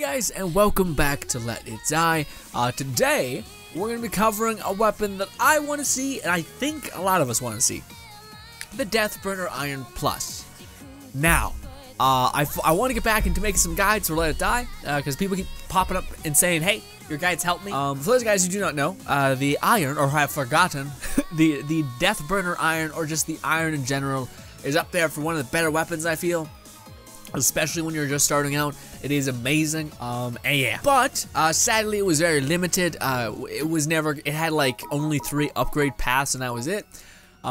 guys, and welcome back to Let It Die. Today, we're going to be covering a weapon that I want to see, and I think a lot of us want to see. The Deathburner Iron Plus. Now, I want to get back into making some guides for Let It Die, because people keep popping up and saying, hey, your guides help me. For those guys who do not know, the iron, or have forgotten, the Deathburner Iron, or just the iron in general, is up there for one of the better weapons, I feel. Especially when you're just starting out, it is amazing. And yeah, but sadly it was very limited. It had like only 3 upgrade paths, and that was it.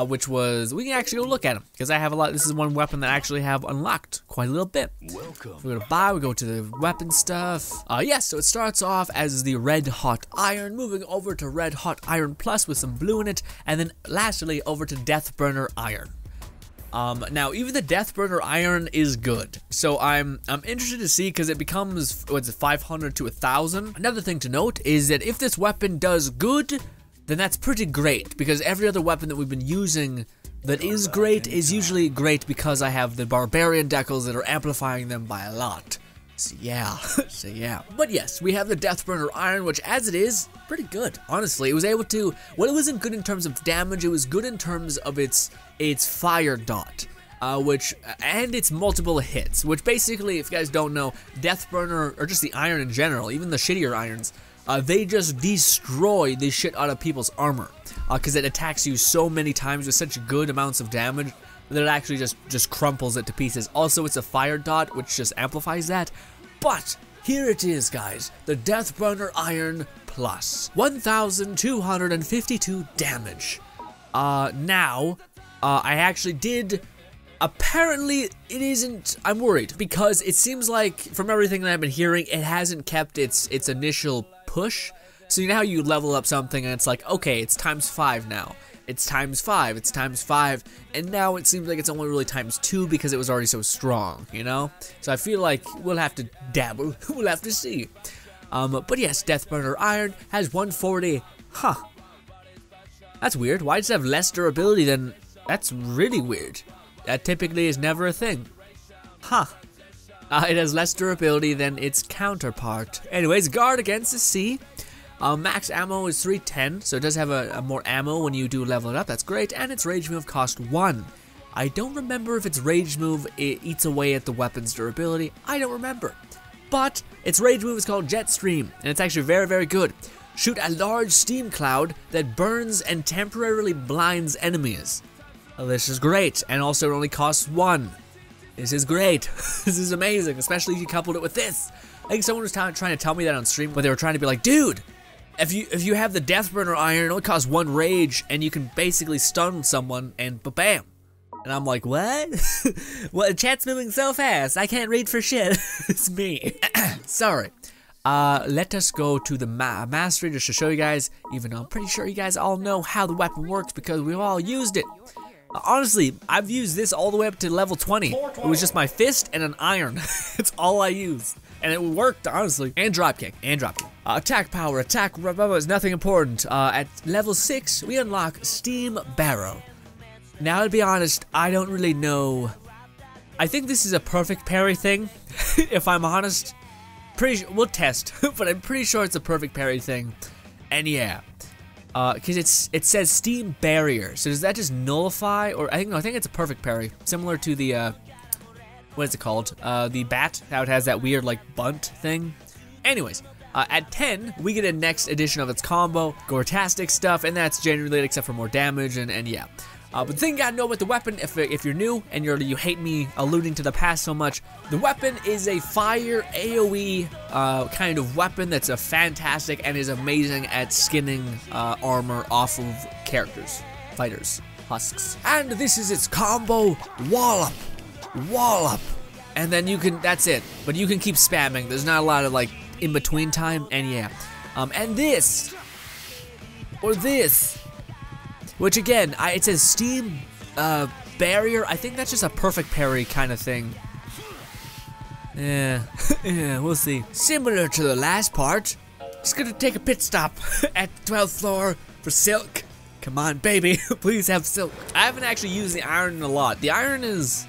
Which was, we can actually go look at them because I have a lot. This is one weapon that I actually have unlocked quite a little bit. Welcome. We go to buy. We go to the weapon stuff. Yes, so it starts off as the Red Hot Iron, moving over to Red Hot Iron Plus with some blue in it, and then lastly over to Deathburner Iron. Now even the Deathburner Iron is good, so I'm interested to see because it becomes, what's it, 500 to 1,000. Another thing to note is that if this weapon does good, then that's pretty great, because every other weapon that we've been using that is great is usually great because I have the Barbarian decals that are amplifying them by a lot. So yeah, But yes, we have the Deathburner Iron, which as it is, pretty good, honestly. It was able to, well, it wasn't good in terms of damage, it was good in terms of its fire dot. And its multiple hits, which basically, if you guys don't know, Deathburner, or just the iron in general, even the shittier irons, they just destroy the shit out of people's armor, because it attacks you so many times with such good amounts of damage that it actually just crumples it to pieces. Also, it's a fire dot, which just amplifies that. But here it is, guys, the Deathburner Iron Plus, 1,252 damage. Now, I actually did. Apparently, it isn't. I'm worried because it seems like, from everything that I've been hearing, it hasn't kept its initial push. So you know how you level up something and it's like, okay, it's ×5 now. It's ×5, it's ×5, and now it seems like it's only really ×2 because it was already so strong, you know? So I feel like we'll have to dabble, we'll have to see. But yes, Deathburner Iron has 140, huh. That's weird, why does it have less durability than, that's really weird. That typically is never a thing. Huh. It has less durability than its counterpart. Anyways, guard against the sea. Max ammo is 310, so it does have a more ammo when you do level it up. That's great, and its rage move cost 1. I don't remember if its rage move eats away at the weapon's durability. I don't remember. But its rage move is called Jet Stream, and it's actually very, very good. Shoot a large steam cloud that burns and temporarily blinds enemies. Well, this is great, and also it only costs 1. This is great. This is amazing, especially if you coupled it with this. I think someone was trying to tell me that on stream, but they were trying to be like, dude, if you have the Deathburner Iron, it only costs 1 rage, and you can basically stun someone, and ba-bam. And I'm like, what? Well, the chat's moving so fast, I can't read for shit. It's me. Sorry. Let us go to the mastery just to show you guys, even though I'm pretty sure you guys all know how the weapon works because we've all used it. Honestly, I've used this all the way up to level 20. It was just my fist and an iron. It's all I used. And it worked, honestly. And dropkick. Attack power, attack is nothing important. At level 6, we unlock Steam Barrow. Now, to be honest, I don't really know. I think this is a perfect parry thing, if I'm honest. We'll test, but I'm pretty sure it's a perfect parry thing. And yeah. Because it says Steam Barrier, so does that just nullify, or I think it's a perfect parry, similar to the, what is it called, the bat, how it has that weird, like, bunt thing. Anyways, at 10, we get a next edition of its combo, Gortastic stuff, and that's generally it except for more damage, and yeah. But the thing you gotta know about the weapon, if you're new and you hate me alluding to the past so much, the weapon is a fire AoE kind of weapon that's a fantastic and is amazing at skinning armor off of characters, fighters, husks. And this is its combo, Wallop, and then you can, that's it. But you can keep spamming. There's not a lot of like in between time, and yeah. And this, or this. Which again, it says Steam Barrier. I think that's just a perfect parry kind of thing. Yeah, we'll see. Similar to the last part, just gonna take a pit stop at the 12th floor for Silk. Come on, baby, please have Silk. I haven't actually used the iron a lot. The iron is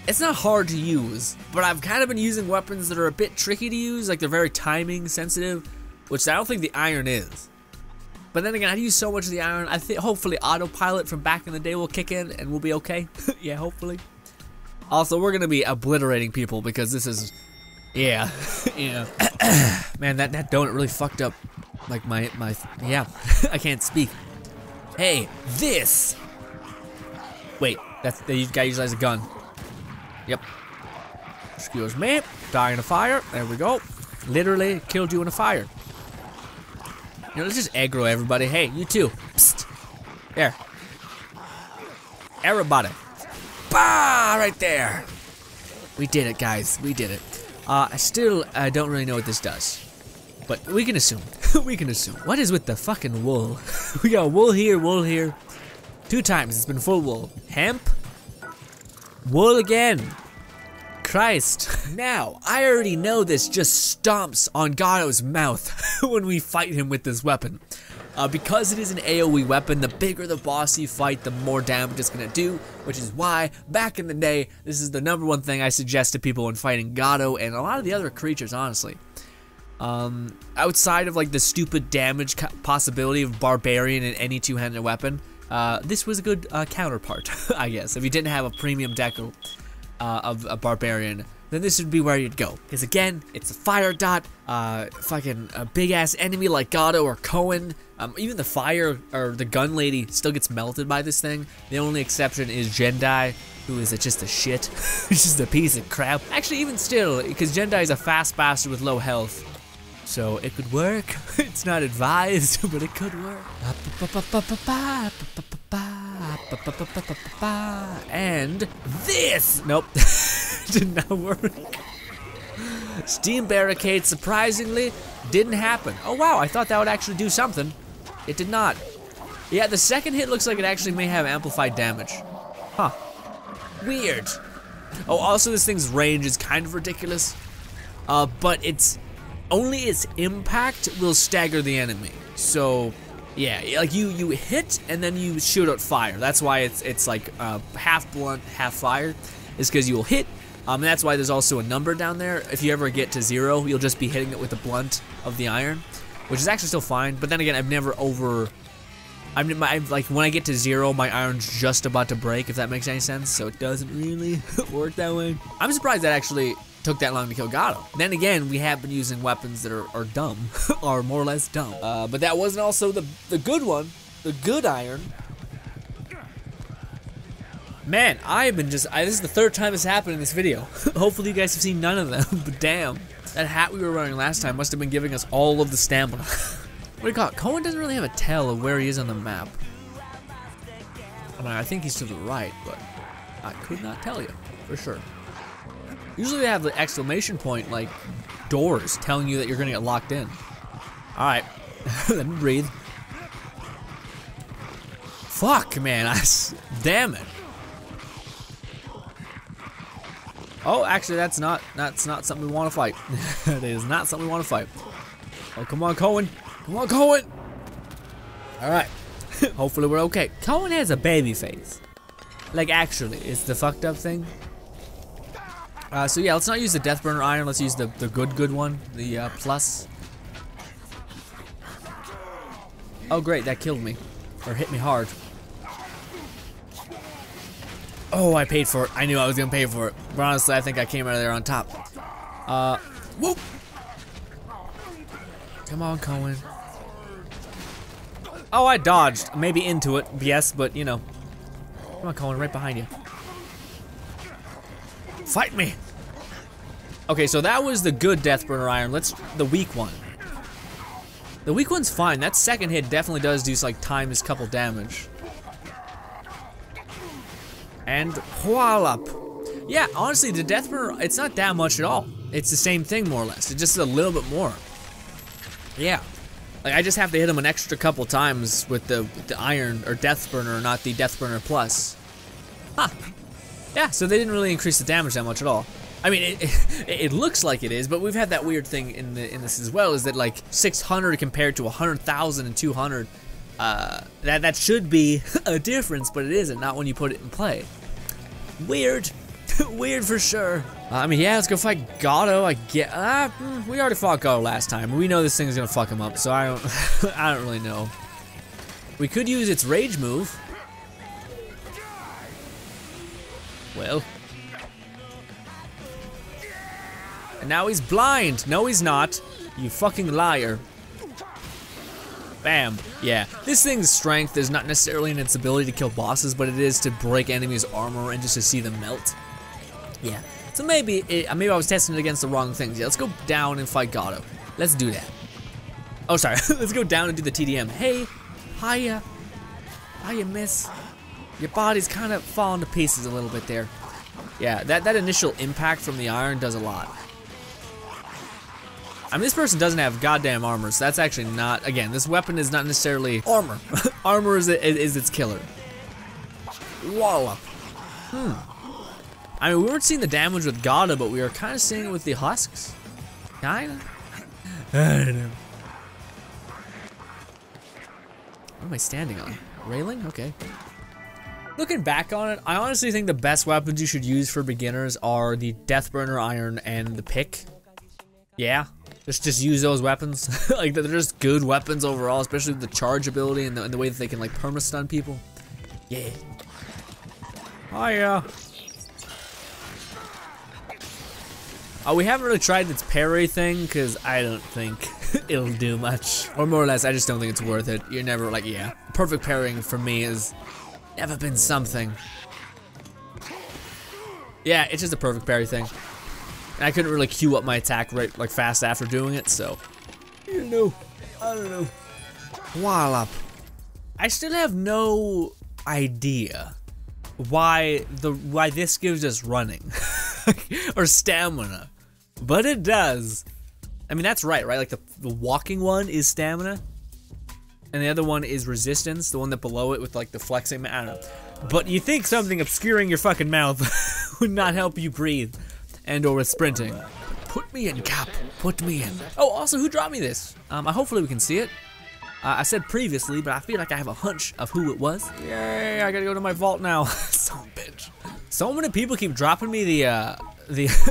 it's not hard to use, but I've kind of been using weapons that are a bit tricky to use, like they're very timing sensitive, which I don't think the iron is. But then again, I use so much of the iron, I think hopefully autopilot from back in the day will kick in and we'll be okay. Yeah, hopefully. Also, we're gonna be obliterating people because this is, yeah, yeah. Man, that donut really fucked up, like my yeah, I can't speak. Hey, this! Wait, you gotta utilize a gun. Yep. Excuse me, die in a fire, there we go. Literally killed you in a fire. You know, let's just aggro everybody. Hey, you too. Psst. There. Everybody. Bah! Right there. We did it, guys. We did it. I still don't really know what this does. But we can assume. We can assume. What is with the fucking wool? We got wool here, wool here. 2 times it's been full wool. Hemp. Wool again. Christ. Now, I already know this just stomps on Gado's mouth when we fight him with this weapon. Because it is an AoE weapon, the bigger the boss you fight, the more damage it's gonna do, which is why, back in the day, this is the #1 thing I suggest to people when fighting Gado and a lot of the other creatures, honestly. Outside of like the stupid damage possibility of Barbarian and any 2-handed weapon, this was a good counterpart, I guess. If you didn't have a premium deco of a Barbarian, then this would be where you'd go. Because again, it's a fire dot, fucking a big ass enemy like Gado or Cohen. Even the fire or the gun lady still gets melted by this thing. The only exception is Jendai, who is just a shit. He's just a piece of crap. Actually, even still, because Jendai is a fast bastard with low health. So it could work. It's not advised, but it could work. And this! Nope. Did not work. Steam barricade, surprisingly, didn't happen. Oh wow, I thought that would actually do something. It did not. Yeah, the second hit looks like it actually may have amplified damage. Huh. Weird. Oh, also this thing's range is kind of ridiculous. But it's only its impact will stagger the enemy. So yeah, like you hit and then you shoot out fire. That's why it's like half blunt, half fire. Is because you will hit. And that's why there's also a number down there. If you ever get to 0, you'll just be hitting it with the blunt of the iron, which is actually still fine. But then again, I've never like when I get to 0, my iron's just about to break, if that makes any sense. So it doesn't really work that way. I'm surprised that actually took that long to kill Gado. Then again, we have been using weapons that are dumb, or more or less dumb. But that wasn't also the good one, the good iron. Man, I've been this is the 3rd time this happened in this video. Hopefully you guys have seen none of them, but damn. That hat we were wearing last time must have been giving us all of the stamina. What do you call it? Cohen doesn't really have a tell of where he is on the map. I mean, I think he's to the right, but I could not tell you, for sure. Usually they have the exclamation point, like, doors telling you that you're gonna get locked in. Alright, let me breathe. Fuck, man, damn it. Oh, actually, that's not something we want to fight. That is not something we want to fight. Oh, come on, Cohen. Come on, Cohen. All right. Hopefully we're okay. Cohen has a baby face. Like, actually, it's the fucked up thing. So yeah, let's not use the Deathburner Iron. Let's use the good one, the plus. Oh, great, that killed me, or hit me hard. Oh, I paid for it. I knew I was gonna pay for it. But honestly, I think I came out of there on top. Whoop! Come on, Cohen. Oh, I dodged. Maybe into it, yes, but you know. Come on, Cohen, right behind you. Fight me! Okay, so that was the good Deathburner Iron. Let's the weak one. The weak one's fine. That second hit definitely does do like times couple damage. And voila. Yeah, honestly, the Deathburner, it's not that much at all. It's the same thing, more or less. It's just a little bit more. Yeah. Like, I just have to hit him an extra couple times with the Iron, or Deathburner, not the Deathburner Plus. Huh. Yeah, so they didn't really increase the damage that much at all. I mean, it looks like it is, but we've had that weird thing in this as well, is that like 600 compared to 100,000 and 200, that should be a difference, but it isn't, not when you put it in play. Weird. Weird for sure. I mean, yeah, let's go fight Gato. I get. We already fought Gato last time. We know this thing's gonna fuck him up, so I don't. I don't really know. We could use its rage move. Well. And now he's blind. No, he's not. You fucking liar. Bam. Yeah. This thing's strength is not necessarily in its ability to kill bosses, but it is to break enemies' armor and just to see them melt. Yeah. So maybe I was testing it against the wrong things. Yeah, let's go down and fight Gato. Let's do that. Oh, sorry. Let's go down and do the TDM. Hey. Hiya. Hiya, miss. Your body's kind of falling to pieces a little bit there. Yeah, that initial impact from the iron does a lot. I mean, this person doesn't have goddamn armor, so that's actually not, again, this weapon is not necessarily armor. Armor is its killer. Wallop. I mean, we weren't seeing the damage with Gato, but we were kind of seeing it with the husks. Kinda. I don't know. What am I standing on? Railing? Okay. Looking back on it, I honestly think the best weapons you should use for beginners are the Deathburner Iron and the pick. Yeah. Just use those weapons. Like, they're just good weapons overall, especially with the charge ability and the way that they can, like, perma-stun people. Yeah. Oh, yeah. We haven't really tried its parry thing, because I don't think it'll do much. Or more or less, I just don't think it's worth it. You're never, like, yeah. Perfect parrying for me has never been something. Yeah, it's just a perfect parry thing. And I couldn't really queue up my attack right like fast after doing it, so I don't know. Wallop. I still have no idea why this gives us running or stamina, but it does. I mean, that's right? Like the walking one is stamina, and the other one is resistance. The one that below it with like the flexing. I don't know. But you think something obscuring your fucking mouth would not help you breathe? And or with sprinting. Put me in, Cap. Put me in. Oh, also, who dropped me this? Hopefully we can see it. I said previously, but I feel like I have a hunch of who it was. Yay, I gotta go to my vault now. Son of a bitch. So many people keep dropping me the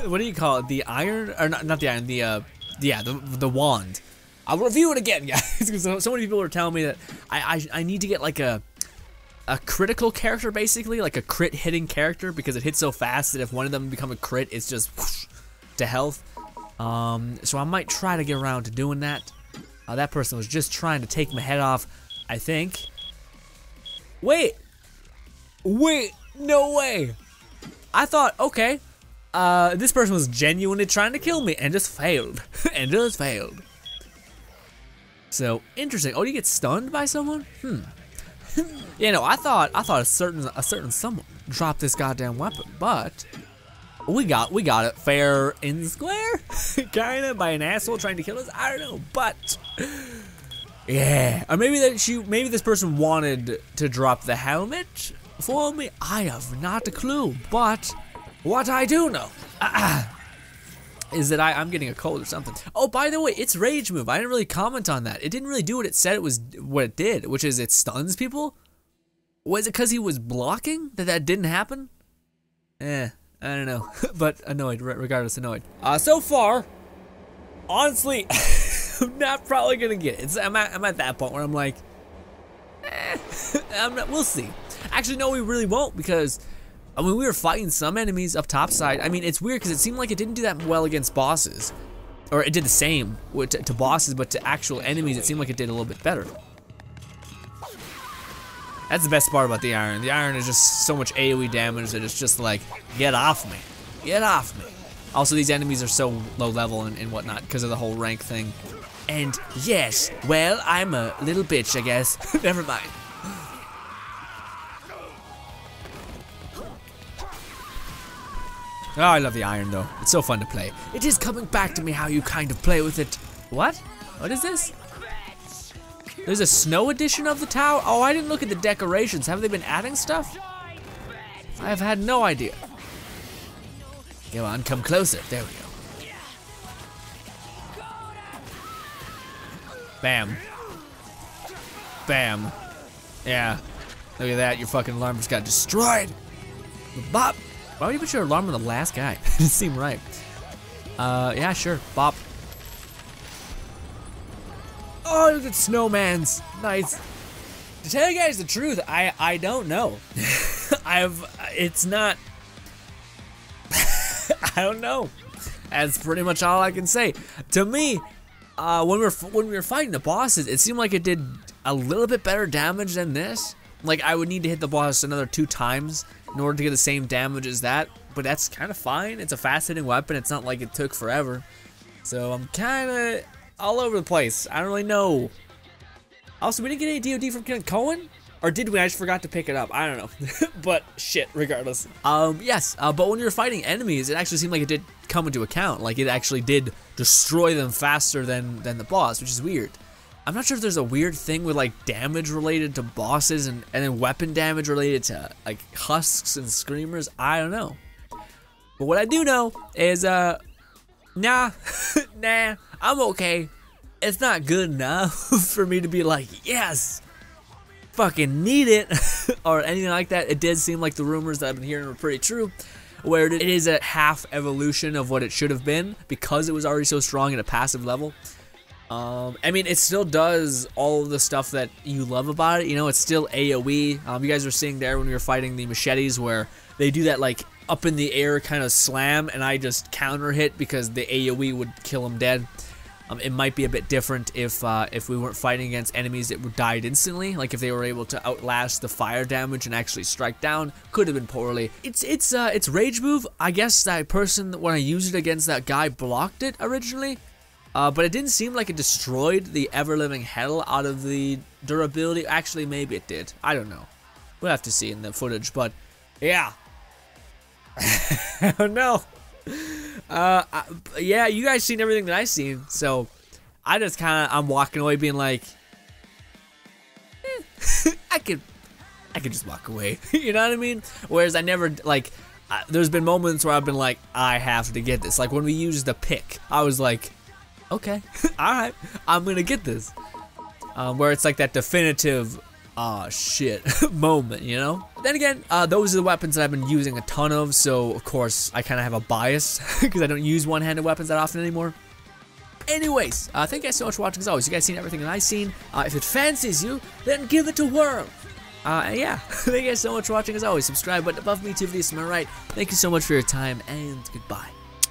what do you call it? The iron, or not the iron, the wand. I'll review it again, guys, because so many people are telling me that I need to get like a critical character, basically, like a crit hitting character, because it hits so fast that if one of them become a crit, it's just whoosh, to health. So I might try to get around to doing that. That person was just trying to take my head off, I think. Wait, no way. I thought, okay, this person was genuinely trying to kill me and just failed, and just failed. So interesting. Oh, do you get stunned by someone? You know, I thought a certain someone dropped this goddamn weapon, but we got it fair and square, kinda, by an asshole trying to kill us. I don't know, but yeah, or maybe this person wanted to drop the helmet for me. I have not a clue, but what I do know is that I'm getting a cold or something. Oh, by the way, it's rage move. I didn't really comment on that. It didn't really do what it said what it did, which is it stuns people. Was it because he was blocking that didn't happen? I don't know, but annoyed, regardless, annoyed. So far, honestly, I'm not probably gonna get it. I'm at that point where I'm like, we'll see. Actually, no, we really won't, because I mean, we were fighting some enemies up topside. I mean, it's weird because it seemed like it didn't do that well against bosses. Or it did the same to bosses, but to actual enemies, it seemed like it did a little bit better. That's the best part about the iron. The iron is just so much AoE damage that it's just like, get off me. Get off me. Also, these enemies are so low level and whatnot because of the whole rank thing. And yes, well, I'm a little bitch, I guess. Never mind. Oh, I love the iron though. It's so fun to play. It is coming back to me how you kind of play with it. What? What is this? There's a snow edition of the tower? Oh, I didn't look at the decorations. Have they been adding stuff? I have had no idea. Go on, come closer. There we go. Bam. Bam. Yeah. Look at that, your fucking alarm just got destroyed. Bop. Why would you put your alarm on the last guy? It didn't seem right. Yeah, sure. Bop. Oh, look at snowmans. Nice. To tell you guys the truth, I don't know. It's not. I don't know. That's pretty much all I can say. To me, when we were fighting the bosses, it seemed like it did a little bit better damage than this. Like I would need to hit the boss another 2 times in order to get the same damage as that. But that's kind of fine. It's a fast-hitting weapon. It's not like it took forever. So I'm kind of all over the place. I don't really know. Also, we didn't get any DOD from Ken Cohen? Or did we? I just forgot to pick it up. I don't know. But shit, regardless. Yes, but when you're fighting enemies, it actually seemed like it did come into account. Like it actually did destroy them faster than the boss, which is weird. I'm not sure if there's a weird thing with like damage related to bosses and then weapon damage related to like husks and screamers. I don't know. But what I do know is, nah, nah, I'm okay. It's not good enough for me to be like, yes, fucking need it, or anything like that. It did seem like the rumors that I've been hearing were pretty true, where it is a half evolution of what it should have been because it was already so strong at a passive level. I mean, it still does all of the stuff that you love about it. You know, it's still AoE. You guys were seeing there when we were fighting the machetes where they do that like up in the air kind of slam, and I just counter hit because the AoE would kill them dead. It might be a bit different if we weren't fighting against enemies that died instantly. Like if they were able to outlast the fire damage and actually strike down, could have been poorly. It's rage move. I guess that person, when I used it against that guy, blocked it originally, but it didn't seem like it destroyed the ever-living hell out of the durability. Actually, maybe it did. I don't know. We'll have to see in the footage. But yeah, I don't know. Yeah, you guys seen everything that I've seen, so I just I'm walking away being like, I could just walk away. You know what I mean? Whereas I never, like, there's been moments where I've been like, I have to get this. Like when we used the pick, I was like, okay, alright, I'm gonna get this. Where it's like that definitive, shit moment, you know? But then again, those are the weapons that I've been using a ton of, so of course I kind of have a bias because I don't use one-handed weapons that often anymore. Anyways, thank you guys so much for watching as always. You guys seen everything that I've seen. If it fancies you, then give it a whirl. And yeah, thank you guys so much for watching as always. Subscribe button above me, 2 videos to my right. Thank you so much for your time, and goodbye.